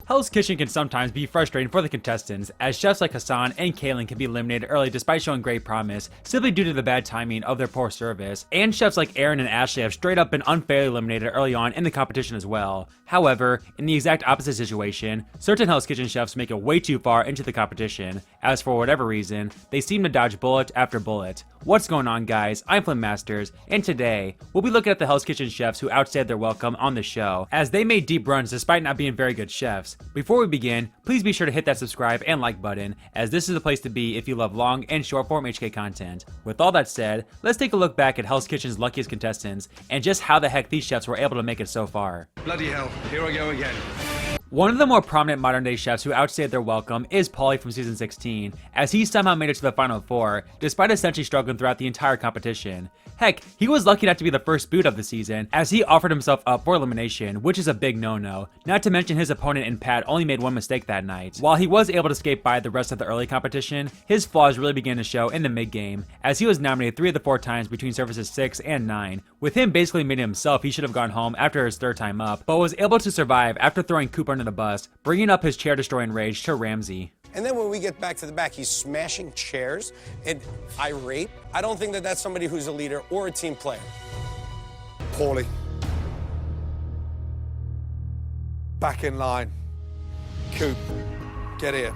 Hell's Kitchen can sometimes be frustrating for the contestants, as chefs like Hassan and Kaylin can be eliminated early despite showing great promise, simply due to the bad timing of their poor service, and chefs like Aaron and Ashley have straight up been unfairly eliminated early on in the competition as well. However, in the exact opposite situation, certain Hell's Kitchen chefs make it way too far into the competition, as for whatever reason, they seem to dodge bullet after bullet. What's going on, guys? I'm FlynnMasters, and today, we'll be looking at the Hell's Kitchen chefs who outstayed their welcome on the show, as they made deep runs despite not being very good chefs. Before we begin, please be sure to hit that subscribe and like button, as this is the place to be if you love long and short form HK content. With all that said, let's take a look back at Hell's Kitchen's luckiest contestants, and just how the heck these chefs were able to make it so far. Bloody hell, here I go again. One of the more prominent modern day chefs who outstayed their welcome is Paulie from season 16, as he somehow made it to the final 4, despite essentially struggling throughout the entire competition. Heck, he was lucky not to be the first boot of the season, as he offered himself up for elimination, which is a big no-no, not to mention his opponent in Pat only made one mistake that night. While he was able to skate by the rest of the early competition, his flaws really began to show in the mid-game, as he was nominated 3 of the 4 times between services 6 and 9, with him basically admitting himself he should have gone home after his 3rd time up, but was able to survive after throwing Cooper under the bus, bringing up his chair-destroying rage to Ramsey. And then when we get back to the back, he's smashing chairs and irate. I don't think that that's somebody who's a leader or a team player. Paulie. Back in line. Coop, get here.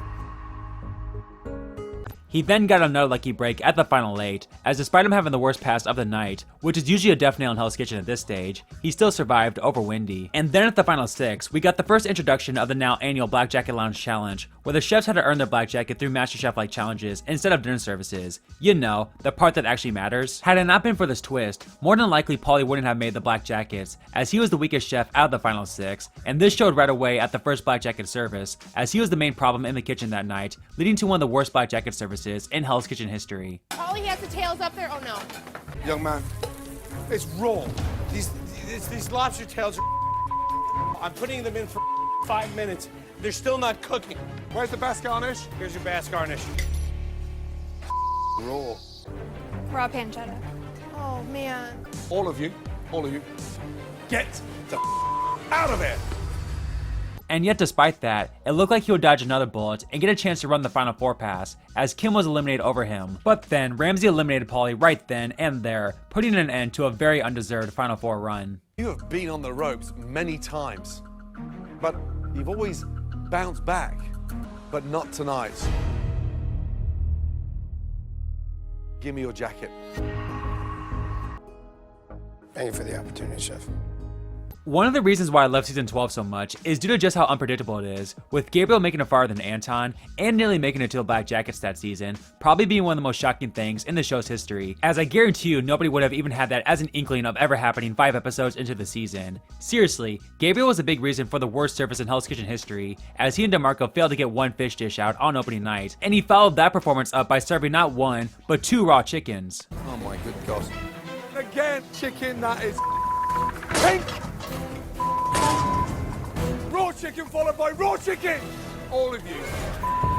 He then got another lucky break at the final 8, as despite him having the worst pass of the night, which is usually a death nail in Hell's Kitchen at this stage, he still survived over Wendy. And then at the final 6, we got the first introduction of the now annual Black Jacket Lounge Challenge, where the chefs had to earn their black jacket through MasterChef-like challenges instead of dinner services. You know, the part that actually matters. Had it not been for this twist, more than likely Paulie wouldn't have made the black jackets, as he was the weakest chef out of the final 6, and this showed right away at the first black jacket service, as he was the main problem in the kitchen that night, leading to one of the worst black jacket services in Hell's Kitchen history. Paulie has the tails up there. Oh no. Young man, it's raw. These lobster tails are I'm putting them in for 5 minutes. They're still not cooking. Where's the bass garnish? Here's your bass garnish. Raw. Raw pancetta. Oh man. All of you, get the out of there. And yet despite that, it looked like he would dodge another bullet and get a chance to run the final 4 pass, as Kim was eliminated over him. But then, Ramsey eliminated Paulie right then and there, putting an end to a very undeserved final 4 run. You have been on the ropes many times, but you've always bounced back, but not tonight. Give me your jacket. Thank you for the opportunity, Chef. One of the reasons why I love season 12 so much is due to just how unpredictable it is, with Gabriel making it farther than Anton, and nearly making it to the Black Jackets that season, probably being one of the most shocking things in the show's history, as I guarantee you nobody would have even had that as an inkling of ever happening 5 episodes into the season. Seriously, Gabriel was a big reason for the worst service in Hell's Kitchen history, as he and DeMarco failed to get 1 fish dish out on opening night, and he followed that performance up by serving not 1, but 2 raw chickens. Oh my good God. Again, chicken that is pink. Raw chicken followed by raw chicken! All of you,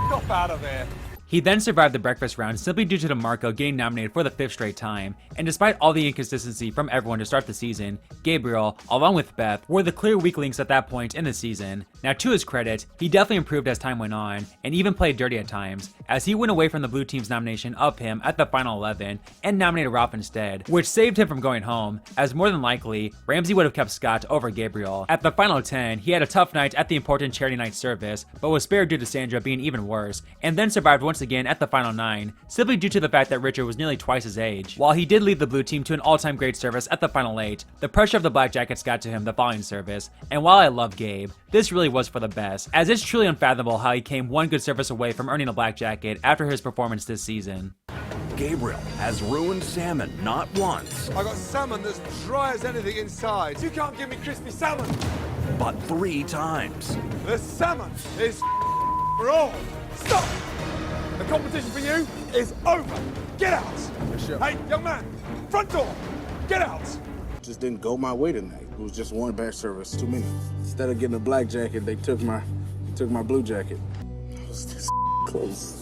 stop out of there. He then survived the breakfast round simply due to DeMarco getting nominated for the 5th straight time, and despite all the inconsistency from everyone to start the season, Gabriel, along with Beth, were the clear weak links at that point in the season. Now to his credit, he definitely improved as time went on, and even played dirty at times, as he went away from the blue team's nomination of him at the final 11, and nominated Ralph instead, which saved him from going home, as more than likely, Ramsey would have kept Scott over Gabriel. At the final 10, he had a tough night at the important charity night service, but was spared due to Sandra being even worse, and then survived once again at the final 9, simply due to the fact that Richard was nearly twice his age. While he did lead the blue team to an all-time great service at the final 8, the pressure of the Black Jackets got to him the following service, and while I love Gabe, this really was for the best, as it's truly unfathomable how he came 1 good service away from earning a Black Jacket after his performance this season. Gabriel has ruined salmon not once, I got salmon that's dry as anything inside. You can't give me crispy salmon. but 3 times. The salmon is raw. Stop! The competition for you is over. Get out! Hey, young man, front door, get out! Just didn't go my way tonight. It was just 1 bad service too many. Instead of getting a black jacket, they took my blue jacket. I was this close.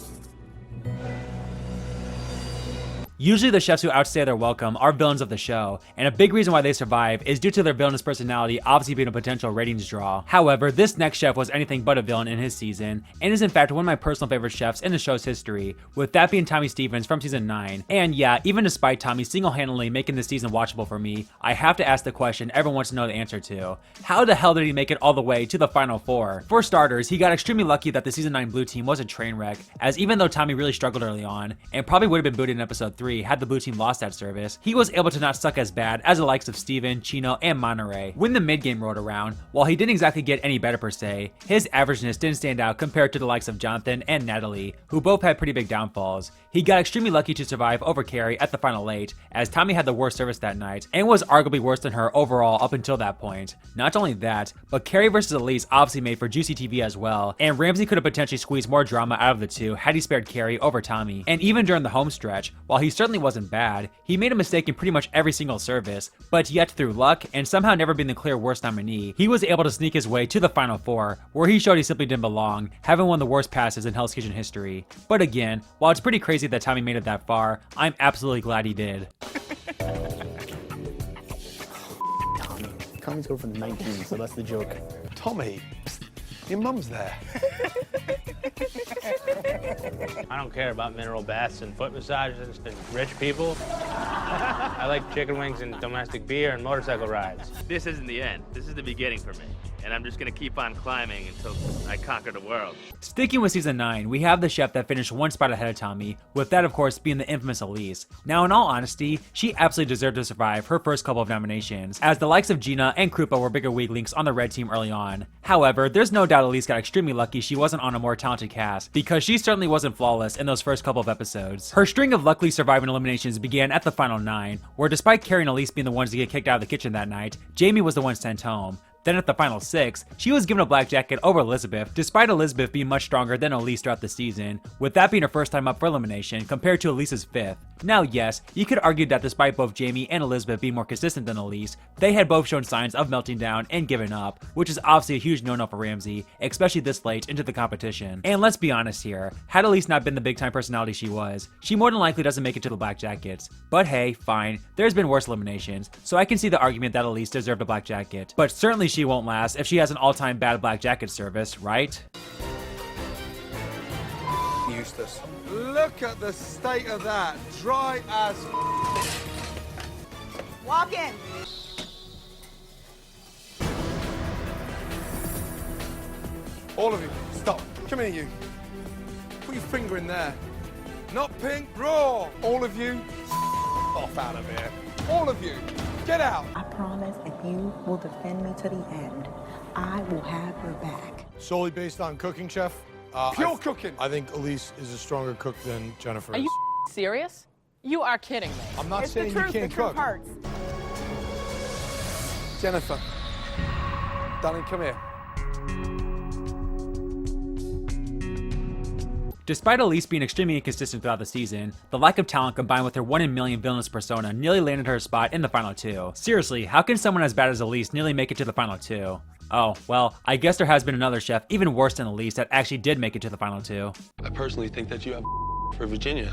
Usually the chefs who outstay their welcome are villains of the show, and a big reason why they survive is due to their villainous personality obviously being a potential ratings draw. However, this next chef was anything but a villain in his season, and is in fact one of my personal favorite chefs in the show's history, with that being Tommy Stevens from season 9. And yeah, even despite Tommy single-handedly making this season watchable for me, I have to ask the question everyone wants to know the answer to. How the hell did he make it all the way to the final 4? For starters, he got extremely lucky that the season 9 blue team was a train wreck, as even though Tommy really struggled early on, and probably would have been booted in episode 3 had the blue team lost that service, he was able to not suck as bad as the likes of Steven, Chino, and Monterey. When the mid-game rolled around, while he didn't exactly get any better per se, his averageness didn't stand out compared to the likes of Jonathan and Natalie, who both had pretty big downfalls. He got extremely lucky to survive over Carrie at the final 8, as Tommy had the worst service that night, and was arguably worse than her overall up until that point. Not only that, but Carrie versus Elise obviously made for juicy TV as well, and Ramsey could have potentially squeezed more drama out of the two had he spared Carrie over Tommy. And even during the home stretch, while he certainly wasn't bad, he made a mistake in pretty much every single service, but yet through luck, and somehow never being the clear worst nominee, he was able to sneak his way to the final 4, where he showed he simply didn't belong, having one of the worst passes in Hell's Kitchen history. But again, while it's pretty crazy that Tommy made it that far, I'm absolutely glad he did. Tommy's going for the 19, so that's the joke. Tommy, your mum's there. I don't care about mineral baths and foot massages and rich people. I like chicken wings and domestic beer and motorcycle rides. This isn't the end. This is the beginning for me. And I'm just gonna keep on climbing until I conquer the world. Sticking with season 9, we have the chef that finished one spot ahead of Tommy, with that of course being the infamous Elise. Now in all honesty, she absolutely deserved to survive her first couple of nominations, as the likes of Gina and Krupa were bigger weak links on the red team early on. However, there's no doubt Elise got extremely lucky she wasn't on a more talented cast, because she certainly wasn't flawless in those first couple of episodes. Her string of luckily surviving eliminations began at the final 9, where despite Carrie and Elise being the ones to get kicked out of the kitchen that night, Jamie was the one sent home. Then at the final 6, she was given a black jacket over Elizabeth, despite Elizabeth being much stronger than Elise throughout the season, with that being her first time up for elimination compared to Elise's 5th. Now yes, you could argue that despite both Jamie and Elizabeth being more consistent than Elise, they had both shown signs of melting down and giving up, which is obviously a huge no-no for Ramsey, especially this late into the competition. And let's be honest here, had Elise not been the big-time personality she was, she more than likely doesn't make it to the black jackets. But hey, fine, there's been worse eliminations, so I can see the argument that Elise deserved a black jacket, but certainly she won't last if she has an all-time bad black jacket service, right? Useless. Look at the state of that. Dry as Walk in. all of you, stop. Come here, you. Put your finger in there. Not pink, raw. All of you, off out of here. All of you, get out. I promise if you will defend me to the end, I will have your back. Solely based on cooking, chef? Pure cooking. I think Elise is a stronger cook than Jennifer is. Are you serious? You are kidding me. I'm not It's saying the truth, you can't the truth cook. hurts. Jennifer, darling, come here. Despite Elise being extremely inconsistent throughout the season, the lack of talent combined with her 1 in a million villainous persona nearly landed her a spot in the final 2. Seriously, how can someone as bad as Elise nearly make it to the final 2? Oh, well, I guess there has been another chef even worse than Elise that actually did make it to the final 2. I personally think that you have for Virginia.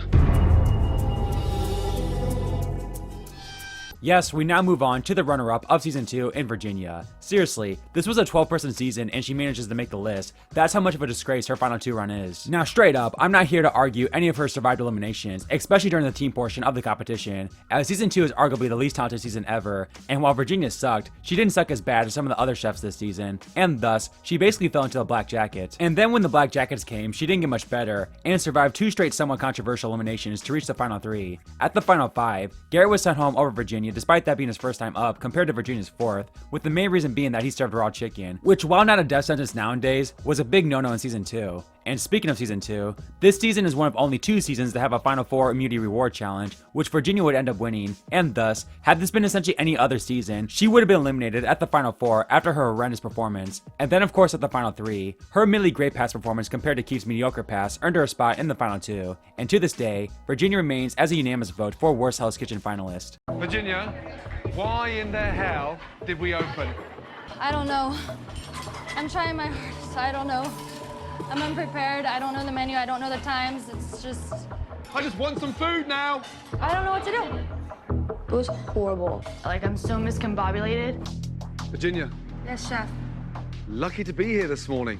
Yes, we now move on to the runner-up of season 2 in Virginia. Seriously, this was a 12-person season and she manages to make the list. That's how much of a disgrace her final 2 run is. Now straight up, I'm not here to argue any of her survived eliminations, especially during the team portion of the competition, as season 2 is arguably the least talented season ever, and while Virginia sucked, she didn't suck as bad as some of the other chefs this season, and thus, she basically fell into the black jacket. And then when the black jackets came, she didn't get much better, and survived 2 straight somewhat controversial eliminations to reach the final 3. At the final 5, Garrett was sent home over Virginia despite that being his first time up compared to Virginia's 4th, with the main reason being that he served raw chicken, which while not a death sentence nowadays, was a big no-no in season 2. And speaking of season 2, this season is one of only 2 seasons to have a final 4 immunity reward challenge, which Virginia would end up winning, and thus, had this been essentially any other season, she would have been eliminated at the final 4 after her horrendous performance. And then of course at the final 3, her admittedly great past performance compared to Keith's mediocre pass earned her a spot in the final 2, and to this day, Virginia remains as a unanimous vote for Worst Hell's Kitchen finalist. Virginia, why in the hell did we open? I don't know. I'm trying my hardest. I don't know. I'm unprepared. I don't know the menu. I don't know the times. It's just, I just want some food now. I don't know what to do. It was horrible. Like, I'm so miscombobulated. Virginia, Yes, chef. lucky to be here this morning.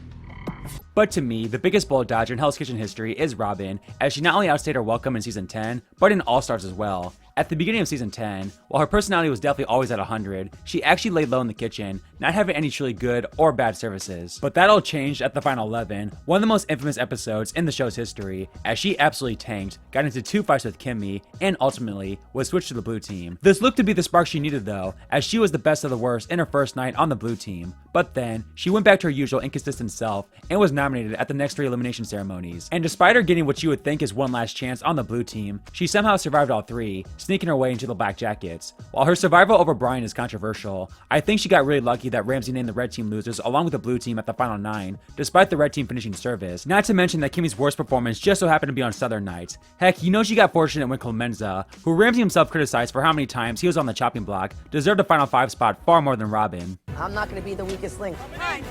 But to me, the biggest bullet dodger in Hell's Kitchen history is Robin, as she not only outstayed her welcome in season 10, but in AllStars as well. At the beginning of season 10, while her personality was definitely always at 100, she actually laid low in the kitchen, not having any truly good or bad services. But that all changed at the final 11, one of the most infamous episodes in the show's history, as she absolutely tanked, got into 2 fights with Kimmy, and ultimately was switched to the blue team. This looked to be the spark she needed though, as she was the best of the worst in her first night on the blue team. But then, she went back to her usual inconsistent self, and was nominated at the next 3 elimination ceremonies. And despite her getting what you would think is one last chance on the blue team, she somehow survived all 3, sneaking her way into the Black Jackets. While her survival over Brian is controversial, I think she got really lucky that Ramsey named the red team losers along with the blue team at the final 9, despite the red team finishing service. Not to mention that Kimmy's worst performance just so happened to be on Southern Night. Heck, you know she got fortunate when Clemenza, who Ramsey himself criticized for how many times he was on the chopping block, deserved a final 5 spot far more than Robin. I'm not going to be the weakest link. Hi.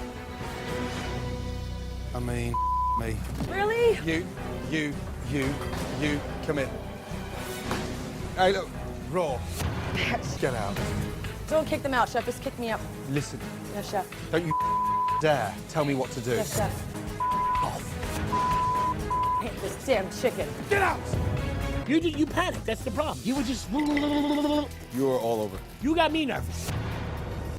I mean, me. Really? You, come in. Hey, look, Raw. Get out. Don't kick them out, chef. Just kick me out. Listen, Yes, chef. don't you dare tell me what to do. Yes, chef. I hate this damn chicken. Get out! You panicked. That's the problem. You were just. You are all over. You got me nervous.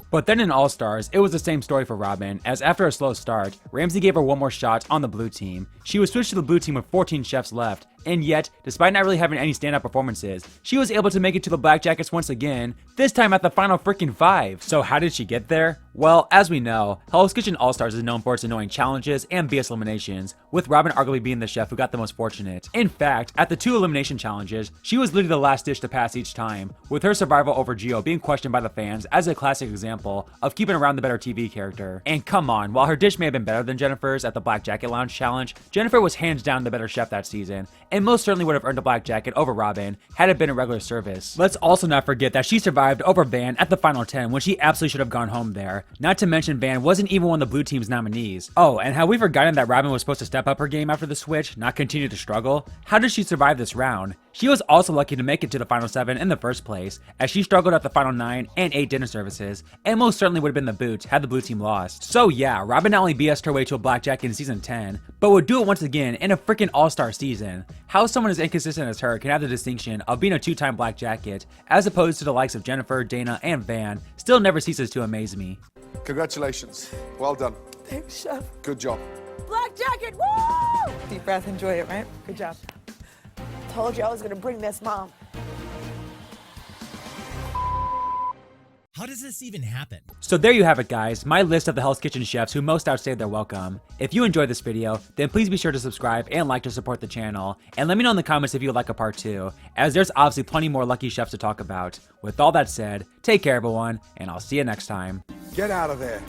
But then in AllStars, it was the same story for Robin, as after a slow start, Ramsey gave her one more shot on the blue team. She was switched to the blue team with 14 chefs left, and yet, despite not really having any standout performances, she was able to make it to the Black Jackets once again, this time at the final freaking 5. So how did she get there? Well, as we know, Hell's Kitchen AllStars is known for its annoying challenges and BS eliminations, with Robin arguably being the chef who got the most fortunate. In fact, at the 2 elimination challenges, she was literally the last dish to pass each time, with her survival over Gio being questioned by the fans as a classic example of keeping around the better TV character. And come on, while her dish may have been better than Jennifer's at the Black Jacket Lounge challenge, Jennifer was hands down the better chef that season, and most certainly would have earned a Black Jacket over Robin had it been a regular service. Let's also not forget that she survived over Van at the final 10 when she absolutely should have gone home there. Not to mention Van wasn't even one of the blue team's nominees. Oh, and have we forgotten that Robin was supposed to step up her game after the switch, not continue to struggle? How did she survive this round? She was also lucky to make it to the final 7 in the first place, as she struggled at the final 9 and 8 dinner services, and most certainly would have been the boot had the blue team lost. So yeah, Robin not only BS'd her way to a Black Jacket in season 10, but would do it once again in a freaking all-star season. How someone as inconsistent as her can have the distinction of being a 2-time Black Jacket, as opposed to the likes of Jennifer, Dana, and Van, still never ceases to amaze me. Congratulations. Well done. Thanks, chef. Good job. Black Jacket, woo! Deep breath, enjoy it, right? Good job. Told you I was going to bring this, Mom. How does this even happen? So there you have it, guys, my list of the Hell's Kitchen chefs who most outstayed their welcome. If you enjoyed this video, then please be sure to subscribe and like to support the channel, and let me know in the comments if you would like a part 2, as there's obviously plenty more lucky chefs to talk about. With all that said, take care everyone, and I'll see you next time. Get out of there.